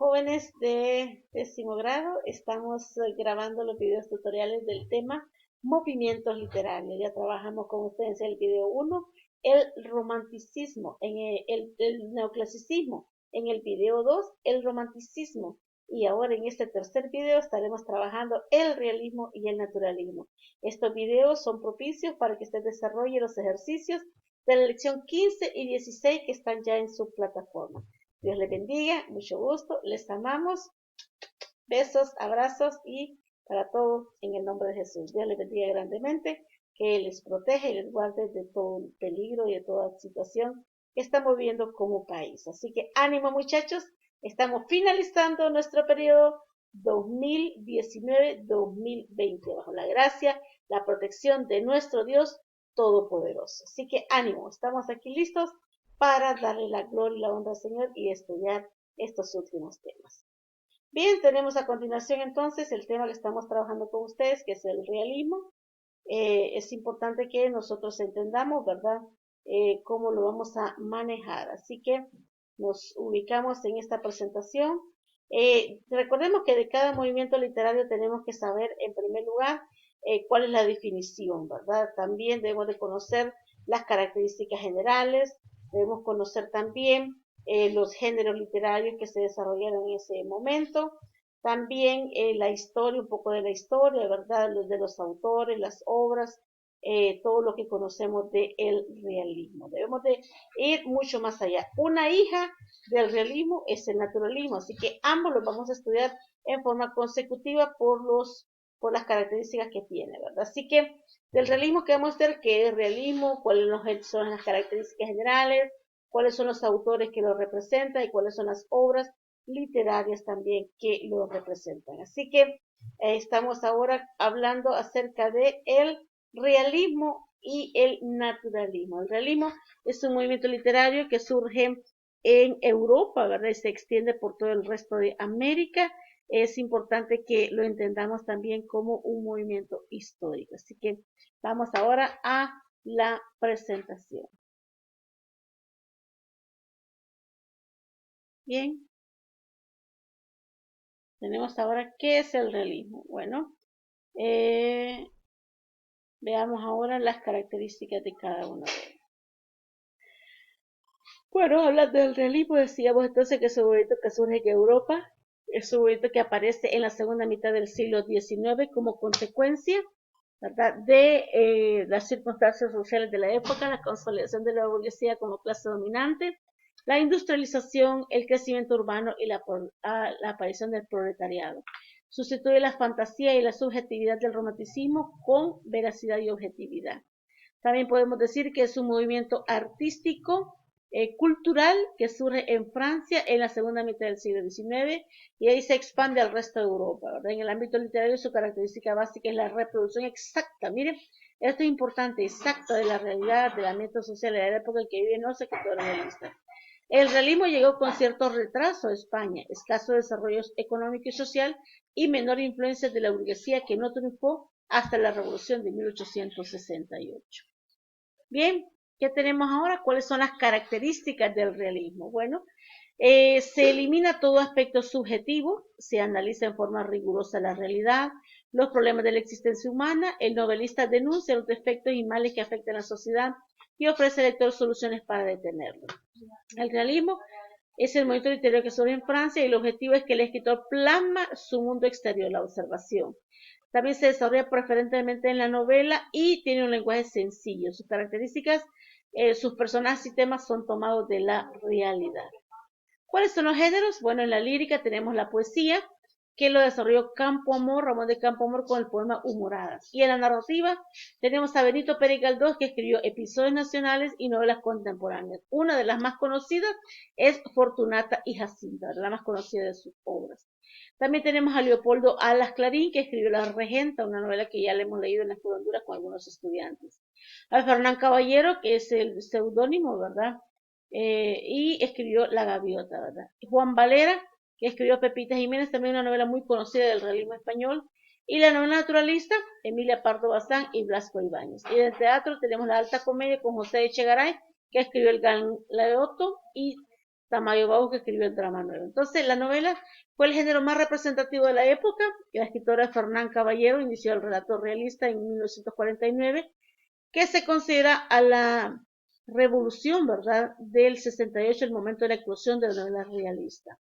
Jóvenes de 10º grado, estamos grabando los videos tutoriales del tema movimientos literarios. Ya trabajamos con ustedes en el video 1, el romanticismo, en el neoclasicismo, en el video 2, el romanticismo. Y ahora en este tercer video estaremos trabajando el realismo y el naturalismo. Estos videos son propicios para que usted desarrolle los ejercicios de la lección 15 y 16 que están ya en su plataforma. Dios les bendiga, mucho gusto, les amamos, besos, abrazos y para todos en el nombre de Jesús. Dios les bendiga grandemente, que les proteja y les guarde de todo peligro y de toda situación que estamos viviendo como país. Así que ánimo muchachos, estamos finalizando nuestro periodo 2019-2020 bajo la gracia, la protección de nuestro Dios Todopoderoso. Así que ánimo, estamos aquí listos para darle la gloria y la honra al Señor y estudiar estos últimos temas. Bien, tenemos a continuación entonces el tema que estamos trabajando con ustedes, que es el realismo. Es importante que nosotros entendamos, ¿verdad?, cómo lo vamos a manejar. Así que nos ubicamos en esta presentación. Recordemos que de cada movimiento literario tenemos que saber, en primer lugar, cuál es la definición, ¿verdad? También debemos de conocer las características generales, debemos conocer también los géneros literarios que se desarrollaron en ese momento, también la historia, un poco de la historia, ¿verdad? De los autores, las obras, todo lo que conocemos del realismo. Debemos de ir mucho más allá. Una hija del realismo es el naturalismo, así que ambos los vamos a estudiar en forma consecutiva por las características que tiene, ¿verdad? Así que del realismo que vamos a ver qué es realismo, cuáles son las características generales, cuáles son los autores que lo representan y cuáles son las obras literarias también que lo representan. Así que estamos ahora hablando acerca de el realismo y el naturalismo. El realismo es un movimiento literario que surge en Europa, ¿verdad? Y se extiende por todo el resto de América. Es importante que lo entendamos también como un movimiento histórico. Así que vamos ahora a la presentación. Bien, tenemos ahora qué es el realismo. Bueno, veamos ahora las características de cada uno de ellos. Bueno, hablando del realismo, decíamos entonces que es un movimiento que surge en Europa, es un movimiento que aparece en la segunda mitad del siglo XIX como consecuencia, ¿verdad?, de las circunstancias sociales de la época, la consolidación de la burguesía como clase dominante, la industrialización, el crecimiento urbano y la aparición del proletariado. Sustituye la fantasía y la subjetividad del romanticismo con veracidad y objetividad. También podemos decir que es un movimiento artístico, cultural, que surge en Francia en la segunda mitad del siglo XIX y ahí se expande al resto de Europa, ¿verdad? En el ámbito literario su característica básica es la reproducción exacta, miren, esto es importante, exacta de la realidad, del ambiente social de la época en que vive, no sé qué todo realista. El realismo llegó con cierto retraso a España, escaso desarrollo económico y social y menor influencia de la burguesía que no triunfó hasta la Revolución de 1868. Bien, ¿qué tenemos ahora? ¿Cuáles son las características del realismo? Bueno, se elimina todo aspecto subjetivo, se analiza en forma rigurosa la realidad, los problemas de la existencia humana, el novelista denuncia los defectos y males que afectan a la sociedad y ofrece al lector soluciones para detenerlos. El realismo es el movimiento literario que surge en Francia y el objetivo es que el escritor plasma su mundo exterior, la observación. También se desarrolla preferentemente en la novela y tiene un lenguaje sencillo. Sus características, sus personajes y temas son tomados de la realidad. ¿Cuáles son los géneros? Bueno, en la lírica tenemos la poesía, que lo desarrolló Campoamor, Ramón de Campoamor, con el poema Humoradas. Y en la narrativa tenemos a Benito Pérez Galdós, que escribió episodios nacionales y novelas contemporáneas. Una de las más conocidas es Fortunata y Jacinta, la más conocida de sus obras. También tenemos a Leopoldo Alas Clarín, que escribió La Regenta, una novela que ya le hemos leído en la Escuela de Honduras con algunos estudiantes. A Fernán Caballero, que es el seudónimo, ¿verdad? Y escribió La Gaviota, ¿verdad? Juan Valera, que escribió Pepita Jiménez, también una novela muy conocida del realismo español. Y la novela naturalista, Emilia Pardo Bazán y Blasco Ibáñez. Y del teatro tenemos La Alta Comedia con José Echegaray, que escribió El Galeoto y Tamayo Bau, que escribió el drama nuevo. Entonces, la novela fue el género más representativo de la época. La escritora Fernán Caballero inició el relato realista en 1949, que se considera a la revolución, ¿verdad?, del 68, el momento de la eclosión de la novela realista.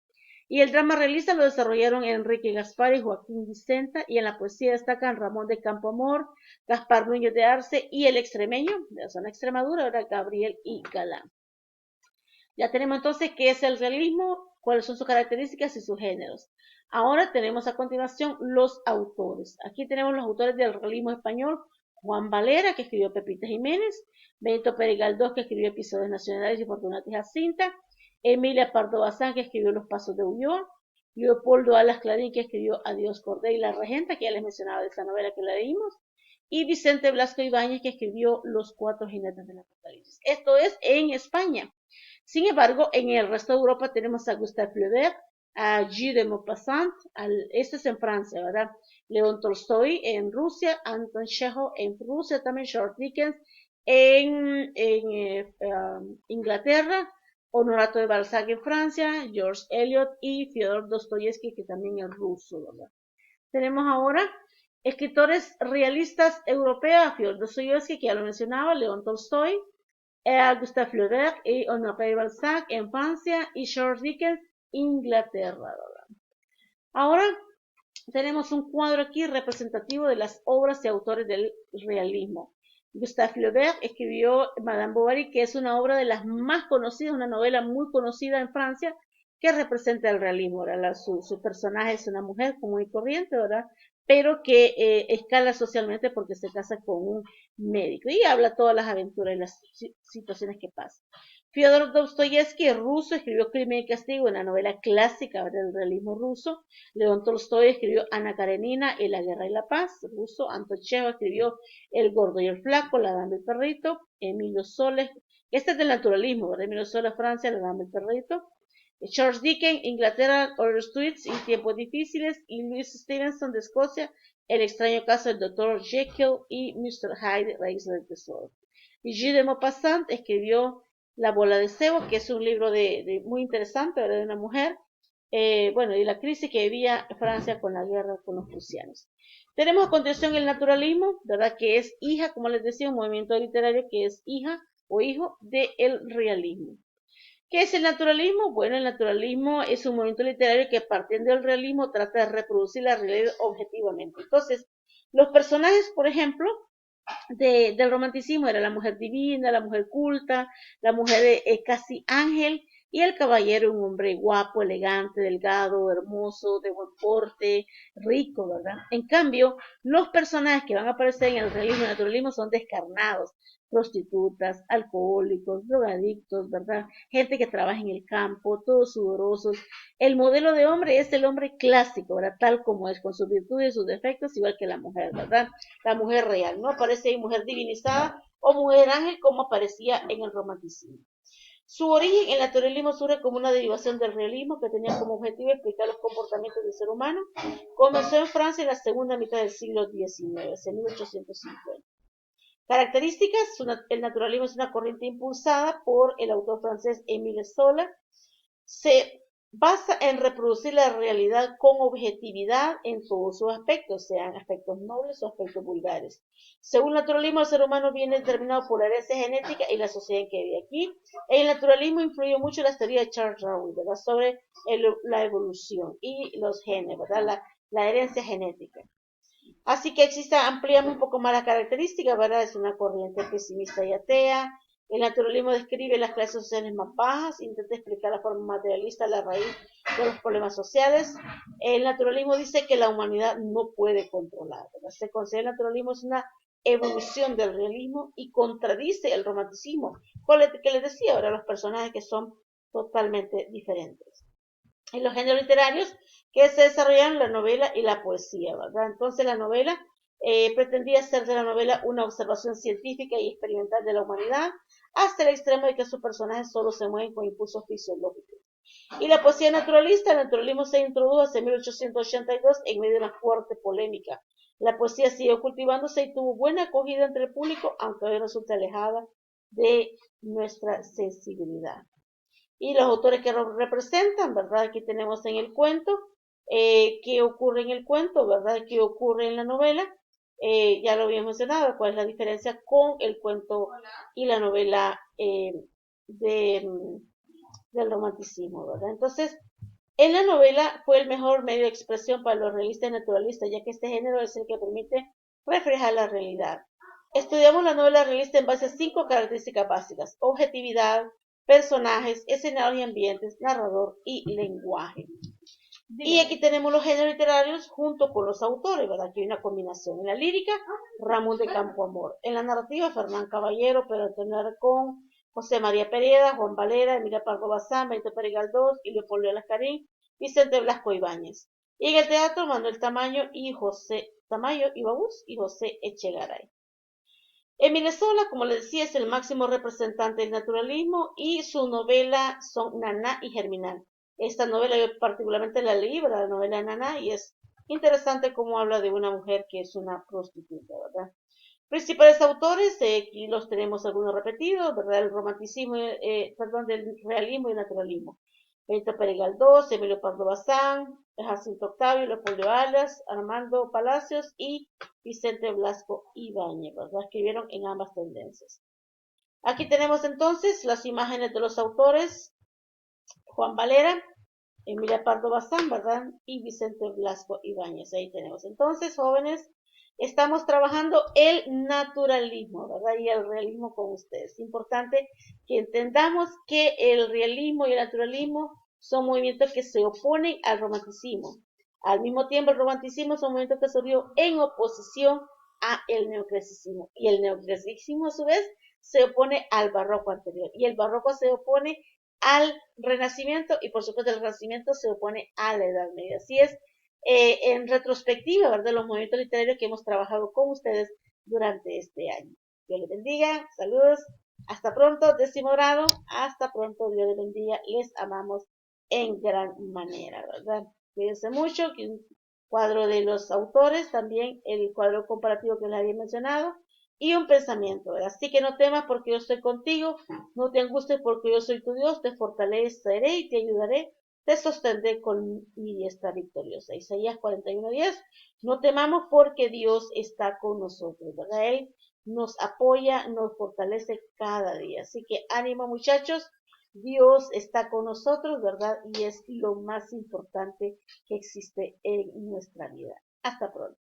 Y el drama realista lo desarrollaron Enrique Gaspar y Joaquín Vicenta, y en la poesía destacan Ramón de Campoamor, Gaspar Núñez de Arce y el extremeño, de la zona Extremadura, ahora Gabriel y Galán. Ya tenemos entonces qué es el realismo, cuáles son sus características y sus géneros. Ahora tenemos a continuación los autores. Aquí tenemos los autores del realismo español: Juan Valera, que escribió Pepita Jiménez; Benito Pérez Galdós, que escribió Episodios Nacionales y Fortunata y Jacinta; Emilia Pardo Bazán, que escribió Los Pasos de Ulloa; Leopoldo Alas Clarín, que escribió Adiós Cordé y La Regenta, que ya les mencionaba de esa novela que la leímos; y Vicente Blasco Ibáñez, que escribió Los Cuatro Jinetes del Apocalipsis. Esto es en España. Sin embargo, en el resto de Europa tenemos a Gustave Flaubert, a Guy de Maupassant, esto es en Francia, ¿verdad? León Tolstoy en Rusia, Anton Chekhov en Rusia, también Charles Dickens en Inglaterra, Honorato de Balzac en Francia, George Eliot y Fyodor Dostoyevsky, que también es ruso, ¿verdad? Tenemos ahora escritores realistas europeos: Fyodor Dostoyevsky, que ya lo mencionaba, León Tolstoy, Gustave Flaubert y Honoré de Balzac en Francia, y Charles Dickens, Inglaterra, ¿verdad? Ahora tenemos un cuadro aquí representativo de las obras y autores del realismo. Gustave Flaubert escribió Madame Bovary, que es una obra de las más conocidas, una novela muy conocida en Francia, que representa el realismo, ¿verdad? Su personaje es una mujer común y corriente, ¿verdad?, pero que escala socialmente porque se casa con un médico y habla todas las aventuras y las situaciones que pasan. Fyodor Dostoyevsky, ruso, escribió Crimen y Castigo, una novela clásica del realismo ruso. León Tolstoy escribió Ana Karenina y La Guerra y la Paz, ruso. Anton Chekhov escribió El Gordo y el Flaco, La Dama y el Perrito. Emilio Soles, este es del naturalismo, ¿verdad? Emilio Soles, Francia, La Dama y el Perrito. Charles Dickens, Inglaterra, Orders Tweets y Tiempos Difíciles. Y Louis Stevenson, de Escocia, El extraño caso del Dr. Jekyll y Mr. Hyde, Raíz del Tesoro. Y Guy de Maupassant escribió La Bola de Cebo, que es un libro muy interesante, ¿verdad?, de una mujer, bueno, y la crisis que vivía Francia con la guerra con los prusianos. Tenemos a continuación el naturalismo, ¿verdad?, que es hija, como les decía, un movimiento literario que es hija o hijo del realismo. ¿Qué es el naturalismo? Bueno, el naturalismo es un movimiento literario que, partiendo del realismo, trata de reproducir la realidad objetivamente. Entonces, los personajes, por ejemplo, del romanticismo era la mujer divina, la mujer culta, la mujer casi ángel, y el caballero un hombre guapo, elegante, delgado, hermoso, de buen porte, rico, ¿verdad? En cambio, los personajes que van a aparecer en el realismo y el naturalismo son descarnados: prostitutas, alcohólicos, drogadictos, ¿verdad? Gente que trabaja en el campo, todos sudorosos. El modelo de hombre es el hombre clásico, ¿verdad?, tal como es, con sus virtudes y sus defectos, igual que la mujer, ¿verdad? La mujer real, no aparece ahí mujer divinizada o mujer ángel como aparecía en el romanticismo. Su origen, el naturalismo, surge como una derivación del realismo que tenía como objetivo explicar los comportamientos del ser humano. Comenzó en Francia en la segunda mitad del siglo XIX, en 1850. Características: el naturalismo es una corriente impulsada por el autor francés Émile Zola. Se basa en reproducir la realidad con objetividad en todos sus aspectos, sean aspectos nobles o aspectos vulgares. Según el naturalismo, el ser humano viene determinado por la herencia genética y la sociedad en que vive. Aquí, en el naturalismo influyó mucho las teorías de Charles Darwin, ¿verdad?, sobre la evolución y los genes, ¿verdad?, la herencia genética. Así que ampliamos un poco más las características, ¿verdad? Es una corriente pesimista y atea. El naturalismo describe las clases sociales más bajas, intenta explicar la forma materialista la raíz de los problemas sociales. El naturalismo dice que la humanidad no puede controlar, ¿verdad? Se considera el naturalismo es una evolución del realismo y contradice el romanticismo, que les decía ahora, los personajes que son totalmente diferentes. En los géneros literarios que se desarrollaron la novela y la poesía, ¿verdad? Entonces la novela pretendía hacer de la novela una observación científica y experimental de la humanidad, hasta el extremo de que sus personajes solo se mueven con impulsos fisiológicos. Y la poesía naturalista, el naturalismo se introdujo hacia 1882 en medio de una fuerte polémica. La poesía siguió cultivándose y tuvo buena acogida entre el público, aunque hoy resulta alejada de nuestra sensibilidad. y los autores que lo representan, ¿verdad? Aquí tenemos en el cuento, qué ocurre en el cuento, ¿verdad? Qué ocurre en la novela. Ya lo había mencionado, cuál es la diferencia con el cuento y la novela de, del romanticismo, ¿verdad? Entonces, en la novela fue el mejor medio de expresión para los realistas y naturalistas, ya que este género es el que permite reflejar la realidad. Estudiamos la novela realista en base a 5 características básicas: objetividad, personajes, escenarios y ambientes, narrador y lenguaje. Y aquí tenemos los géneros literarios junto con los autores, ¿verdad? Aquí hay una combinación. En la lírica, Ramón de Campoamor. En la narrativa, Fernán Caballero, Pedro Antonio Alarcón, José María Pereda, Juan Valera, Emilia Pardo Bazán, Benito Pérez Galdós y Leopoldo Lascarín, Vicente Blasco Ibáñez. Y en el teatro, Manuel Tamayo y José Tamayo Ibáñez y José Echegaray. Emile Zola, como les decía, es el máximo representante del naturalismo y su novela son Naná y Germinal. Esta novela yo particularmente la leí, ¿verdad? La novela de Naná, y es interesante cómo habla de una mujer que es una prostituta, ¿verdad? Principales autores, aquí los tenemos algunos repetidos, ¿verdad? El romanticismo, del realismo y naturalismo. Benito Pérez Galdós, Emilio Pardo Bazán, Jacinto Octavio, Leopoldo Alas, Armando Palacios y Vicente Blasco Ibáñez, ¿verdad? Escribieron en ambas tendencias. Aquí tenemos entonces las imágenes de los autores: Juan Valera, Emilia Pardo Bazán, ¿verdad? Y Vicente Blasco Ibáñez. Ahí tenemos. Entonces, jóvenes, estamos trabajando el naturalismo, ¿verdad? Y el realismo con ustedes. Es importante que entendamos que el realismo y el naturalismo son movimientos que se oponen al romanticismo. Al mismo tiempo, el romanticismo es un movimiento que surgió en oposición a el neoclasicismo. Y el neoclasicismo, a su vez, se opone al barroco anterior. Y el barroco se opone al Renacimiento, y por supuesto el Renacimiento se opone a la Edad Media. Así es, en retrospectiva, ¿verdad? Los movimientos literarios que hemos trabajado con ustedes durante este año. Dios les bendiga, saludos, hasta pronto, 10º grado, hasta pronto, Dios les bendiga, les amamos en gran manera, ¿verdad? Cuídense mucho, que un cuadro de los autores, también el cuadro comparativo que les había mencionado, y un pensamiento, ¿verdad? Así que no temas porque yo estoy contigo, no te angusties porque yo soy tu Dios, te fortaleceré y te ayudaré, te sostendré con mi diestra victoriosa. Isaías 41:10, no temamos porque Dios está con nosotros, ¿verdad? Él nos apoya, nos fortalece cada día. Así que ánimo, muchachos, Dios está con nosotros, ¿verdad? Y es lo más importante que existe en nuestra vida. Hasta pronto.